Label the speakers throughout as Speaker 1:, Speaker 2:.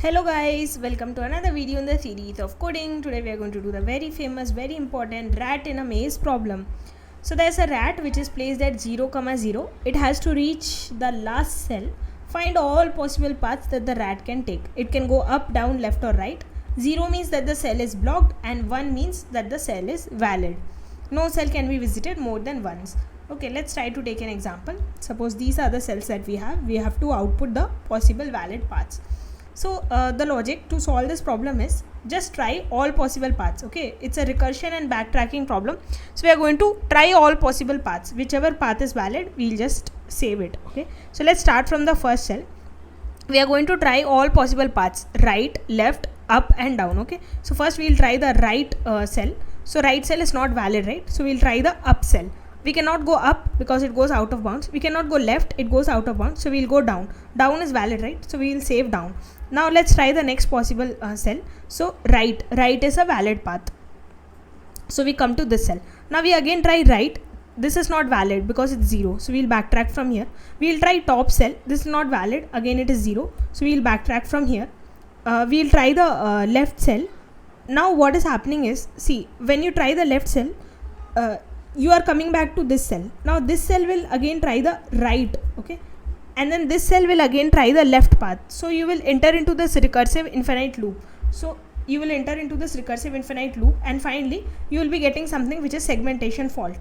Speaker 1: Hello guys, welcome to another video in the series of coding. Today we are going to do the very famous, very important rat in a maze problem. So there's a rat which is placed at 0, 0. It has to reach the last cell. Find all possible paths that the rat can take. It can go up, down, left or right. 0 means that the cell is blocked and 1 means that the cell is valid. No cell can be visited more than once. Okay, let's try to take an example. Suppose these are the cells that we have. We have to output the possible valid paths. So the logic to solve this problem is just try all possible paths. Okay, it's a recursion and backtracking problem. So we are going to try all possible paths. Whichever path is valid, we'll just save it. Okay, so let's start from the first cell. We are going to try all possible paths: right, left, up and down. Okay, so first we'll try the right cell. So right cell is not valid, right? So we'll try the up cell. We cannot go up because it goes out of bounds. We cannot go left, it goes out of bounds. So we'll go down. Down is valid, right? So we'll save down. Now let's try the next possible cell. So right is a valid path. So we come to this cell. Now we again try right. This is not valid because it's 0. So we'll backtrack from here. We'll try top cell. This is not valid. Again it is 0. So we'll backtrack from here. We'll try the left cell. Now what is happening is, see, when you try the left cell, you are coming back to this cell. Now this cell will again try the right. Okay, and then this cell will again try the left path. So you will enter into this recursive infinite loop. So you will enter into this recursive infinite loop and finally you will be getting something which is segmentation fault.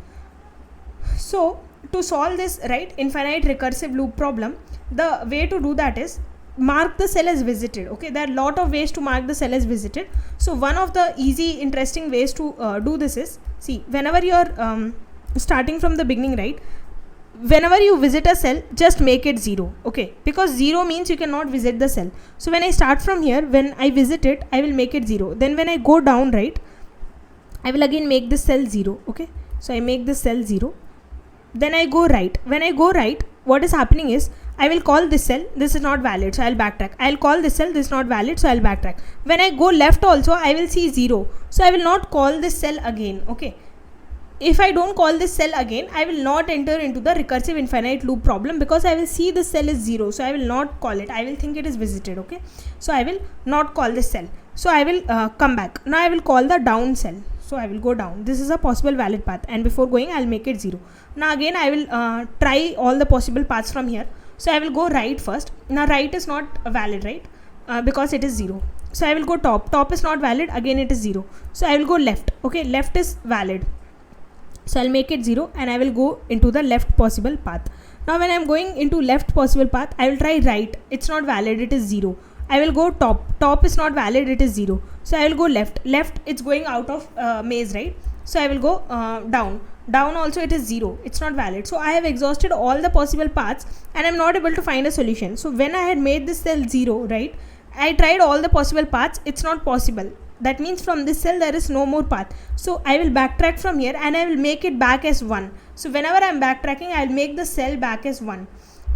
Speaker 1: So to solve this infinite recursive loop problem, the way to do that is mark the cell as visited. Okay, there are a lot of ways to mark the cell as visited. So one of the easy interesting ways to do this is, see, whenever you are starting from the beginning, right, whenever you visit a cell, just make it 0. Okay, because 0 means you cannot visit the cell. So when I start from here, when I visit it, I will make it 0. Then when I go down, right, I will again make this cell 0. Okay, so I make this cell 0. Then I go right. When I go right, what is happening is, I will call this cell, this is not valid, so I'll backtrack. I'll call this cell, this is not valid, so I'll backtrack. When I go left also, I will see 0. So I will not call this cell again. Okay, if I don't call this cell again, I will not enter into the recursive infinite loop problem because I will see this cell is 0. So I will not call it. I will think it is visited. Okay, so I will not call this cell. So I will come back. Now I will call the down cell. So I will go down. This is a possible valid path, and before going, I'll make it 0. Now again, I will try all the possible paths from here. So I will go right first. Now right is not valid, right? Because it is 0. So I will go top. Top is not valid. Again it is 0. So I will go left. Okay, left is valid. So I'll make it 0 and I will go into the left possible path. Now when I'm going into left possible path, I will try right. It's not valid. It is 0. I will go top. Top is not valid. It is 0. So I will go left. Left, it's going out of maze, right? So I will go down. Down also it is 0. It's not valid. So I have exhausted all the possible paths and I'm not able to find a solution. So when I had made this cell 0, right, I tried all the possible paths. It's not possible. That means from this cell there is no more path. So I will backtrack from here and I will make it back as 1. So whenever I am backtracking, I will make the cell back as 1.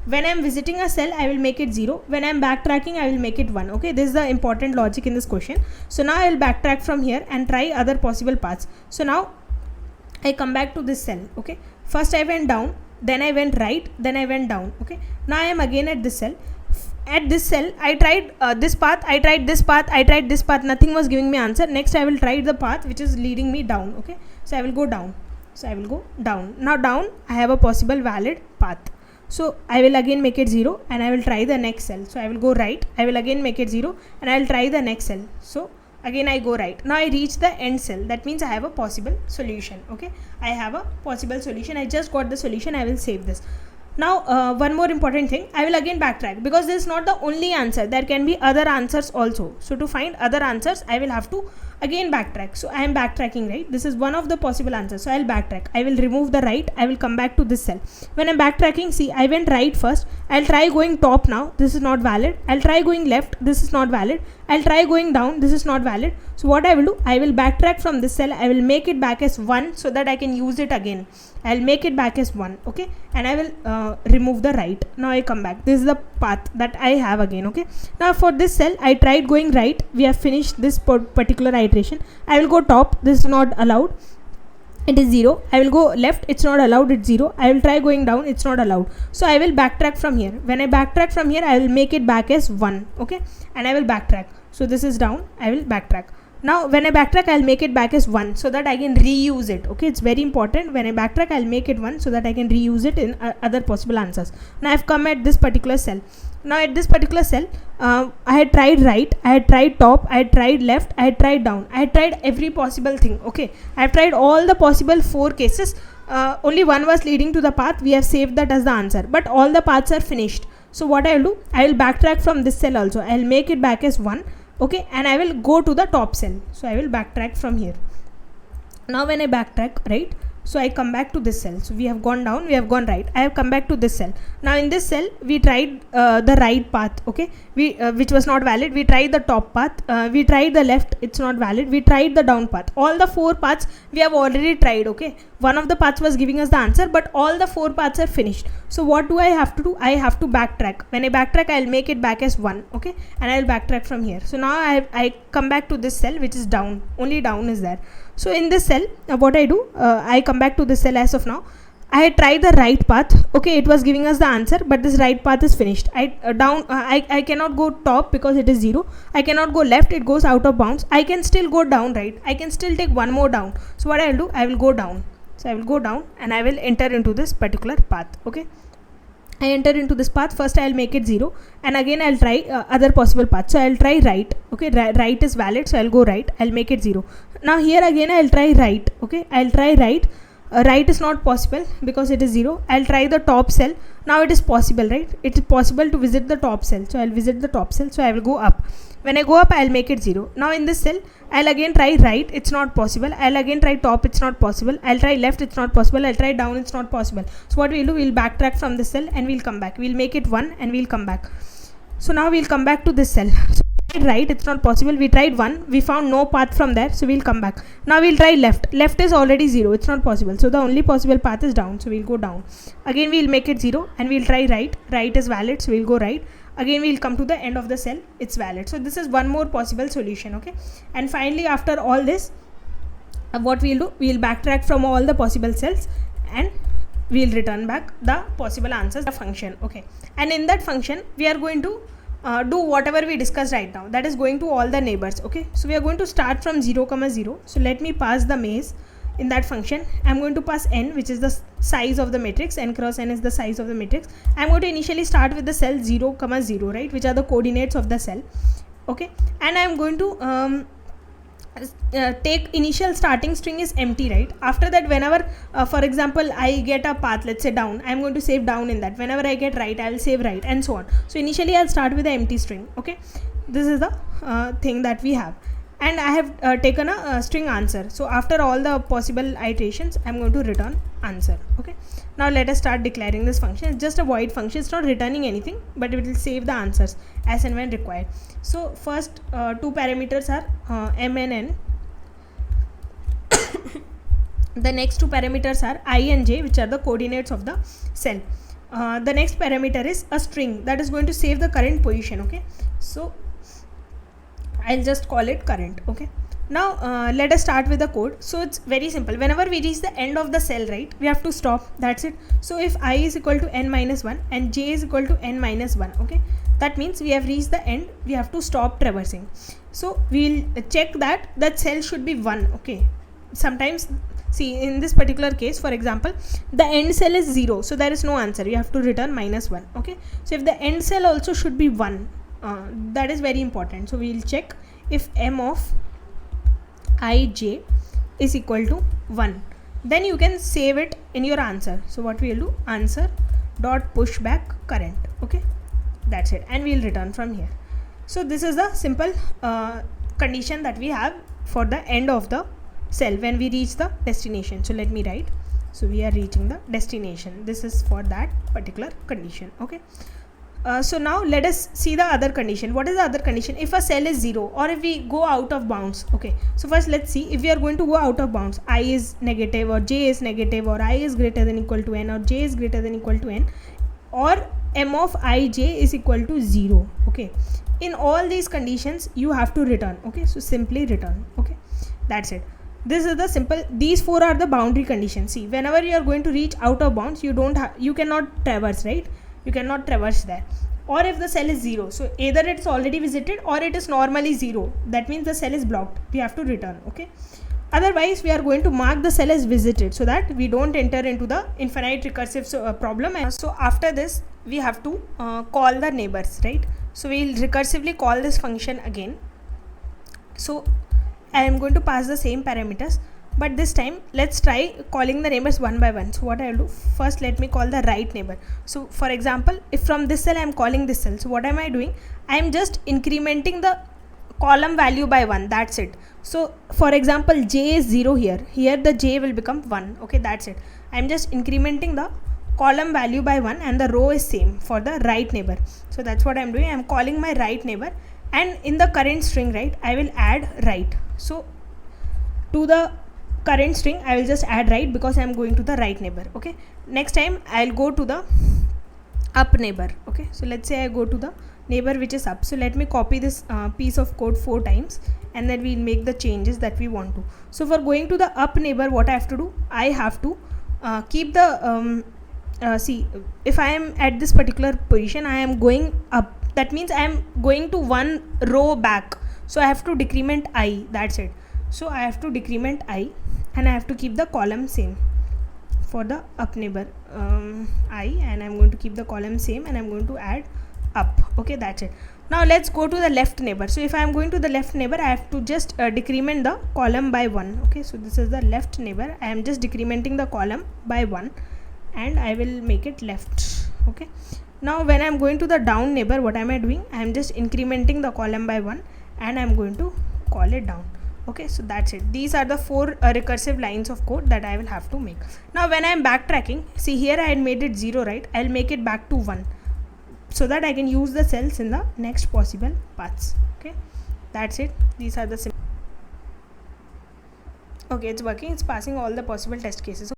Speaker 1: When I am visiting a cell, I will make it 0. When I am backtracking, I will make it 1. Okay, this is the important logic in this question. So now I will backtrack from here and try other possible paths. So now I come back to this cell. Okay, first I went down, then I went right, then I went down. Okay, now I am again at this cell. At this cell, I tried this path, I tried this path, I tried this path. Nothing was giving me answer. Next I will try the path which is leading me down. Okay, so I will go down. So I will go down. Now down, I have a possible valid path. So I will again make it 0 and I will try the next cell. So I will go right, I will again make it 0 and I will try the next cell. So again I go right. Now I reach the end cell. That means I have a possible solution. Okay, I have a possible solution. I just got the solution. I will save this. Now one more important thing, I will again backtrack because this is not the only answer. There can be other answers also. So to find other answers, I will have to again backtrack. So I am backtracking, right? This is one of the possible answers. So I will backtrack. I will remove the right. I will come back to this cell. When I am backtracking, see, I went right first. I will try going top now. This is not valid. I will try going left. This is not valid. I will try going down. This is not valid. So what I will do, I will backtrack from this cell. I will make it back as 1 so that I can use it again. I will make it back as 1. Okay, and I will remove the right. Now I come back. This is the path that I have again. Okay, now for this cell, I tried going right. We have finished this particular iteration. I will go top. This is not allowed. it is 0. I will go left, it's not allowed, it's 0. I will try going down, it's not allowed. So I will backtrack from here. When I backtrack from here, I will make it back as 1. Okay, and I will backtrack. So this is down, I will backtrack. Now when I backtrack, I'll make it back as 1 so that I can reuse it. Okay, it's very important. When I backtrack, I'll make it 1 so that I can reuse it in other possible answers. Now I've come at this particular cell. Now at this particular cell, I had tried right, I had tried top, I had tried left, I had tried down, I had tried every possible thing. Okay, I have tried all the possible 4 cases. Only one was leading to the path. We have saved that as the answer, but all the paths are finished. So what I will do, I will backtrack from this cell also. I will make it back as 1. Okay, and I will go to the top cell. So I will backtrack from here. Now when I backtrack, right, so I come back to this cell. So we have gone down, we have gone right. I have come back to this cell. Now in this cell, we tried the right path. Okay, which was not valid. We tried the top path. We tried the left. It's not valid. We tried the down path. All the 4 paths we have already tried. Okay, one of the paths was giving us the answer, but all the 4 paths are finished. So what do I have to do? I have to backtrack. When I backtrack, I'll make it back as 1. Okay, and I'll backtrack from here. So now I come back to this cell, which is down. Only down is there. So in this cell, what I do, I come back to this cell as of now. I had tried the right path. Okay, it was giving us the answer, but this right path is finished. I cannot go top because it is 0. I cannot go left, it goes out of bounds. I can still go down, right? I can still take one more down. So what I will do, I will go down. So I will go down and I will enter into this particular path. Okay, I enter into this path. First I will make it 0, and again I will try other possible paths. So I will try right. Okay, right is valid, so I will go right. I will make it 0. Now here again I will try right. Okay, I will try right. Right is not possible because it is 0. I'll try the top cell. Now it is possible, right? It is possible to visit the top cell. So I'll visit the top cell. So I will go up. When I go up, I'll make it 0. Now in this cell, I'll again try right. It's not possible. I'll again try top. It's not possible. I'll try left. It's not possible. I'll try down. It's not possible. So what we'll do, we'll backtrack from this cell and we'll come back. We'll make it 1 and we'll come back. So now we'll come back to this cell. So right, it's not possible. We tried 1, we found no path from there, so we'll come back. Now we'll try left. Left is already 0, it's not possible, so the only possible path is down, so we'll go down. Again we'll make it 0 and we'll try right. Right is valid, so we'll go right. Again we'll come to the end of the cell, it's valid. So this is one more possible solution. Okay, and finally after all this, what we'll do, we'll backtrack from all the possible cells and we'll return back the possible answers, the function. Okay, and in that function we are going to do whatever we discussed right now, that is going to all the neighbors. Okay, so we are going to start from 0, 0. So let me pass the maze in that function. I'm going to pass n, which is the size of the matrix. N cross n is the size of the matrix. I'm going to initially start with the cell 0, 0, right, which are the coordinates of the cell. Okay, and I'm going to take initial starting string is empty, right? After that, whenever for example I get a path, let's say down, I'm going to save down in that. Whenever I get right, I will save right, and so on. So initially I'll start with the empty string. Okay, this is the thing that we have, and I have taken a string answer. So after all the possible iterations, I'm going to return answer. Okay, now let us start declaring this function. It's just a void function, it's not returning anything, but it will save the answers as and when required. So first 2 parameters are m and n. The next 2 parameters are I and j, which are the coordinates of the cell. The next parameter is a string that is going to save the current position. Okay, so I'll just call it current. Okay, now let us start with the code. So it's very simple. Whenever we reach the end of the cell, right, we have to stop. That's it. So if I is equal to n minus 1 and j is equal to n minus 1, okay, that means we have reached the end. We have to stop traversing. So we'll check that cell should be 1. Okay, sometimes, see, in this particular case, for example, the end cell is 0, so there is no answer. You have to return minus 1. Okay, so if the end cell also should be 1, that is very important. So we will check if m of ij is equal to 1, then you can save it in your answer. So what we will do, answer dot pushback current. Okay, that's it, and we will return from here. So this is the simple condition that we have for the end of the cell when we reach the destination. So let me write. So we are reaching the destination. This is for that particular condition. Okay, so now let us see the other condition. What is the other condition? If a cell is 0 or if we go out of bounds. Okay, so first let's see if we are going to go out of bounds. I is negative or j is negative, or I is greater than equal to n, or j is greater than equal to n, or m of ij is equal to 0. Okay, in all these conditions you have to return. Okay, so simply return. Okay, that's it. this is the simple, these four are the boundary conditions. See, whenever you are going to reach out of bounds, you cannot traverse, right? You cannot traverse there. Or if the cell is 0, so either it's already visited or it is normally 0, that means the cell is blocked, we have to return. Okay, otherwise we are going to mark the cell as visited so that we don't enter into the infinite recursive problem. And so after this we have to call the neighbors, right? So we'll recursively call this function again. So I am going to pass the same parameters, but this time let's try calling the neighbors one by one. So what I will do, first let me call the right neighbor. So for example, if from this cell I am calling this cell, so what am I doing? I am just incrementing the column value by 1, that's it. So for example, j is 0 here, the j will become 1. Okay, that's it. I am just incrementing the column value by 1 and the row is same for the right neighbor. So that's what I am doing. I am calling my right neighbor, and in the current string, right, I will add right. So to the current string I will just add right because I am going to the right neighbor. Okay, next time I'll go to the up neighbor. Okay, so let's say I go to the neighbor which is up. So let me copy this piece of code 4 times, and then we'll make the changes that we want to. So for going to the up neighbor, what I have to do, I have to keep the see, if I am at this particular position, I am going up, that means I am going to one row back, so I have to decrement I, that's it. So I have to decrement I, and I have to keep the column same for the up neighbor I, and I'm going to keep the column same, and I'm going to add up. Okay, that's it. Now let's go to the left neighbor. So if I am going to the left neighbor, I have to just decrement the column by 1. Okay, so this is the left neighbor. I am just decrementing the column by 1, and I will make it left. Okay, now when I am going to the down neighbor, what am I doing? I am just incrementing the column by 1, and I am going to call it down. Okay, so that's it. These are the 4 recursive lines of code that I will have to make. Now when I am backtracking, see here I had made it 0, right? I'll make it back to 1 so that I can use the cells in the next possible paths. Okay, that's it. These are the okay, it's working, it's passing all the possible test cases.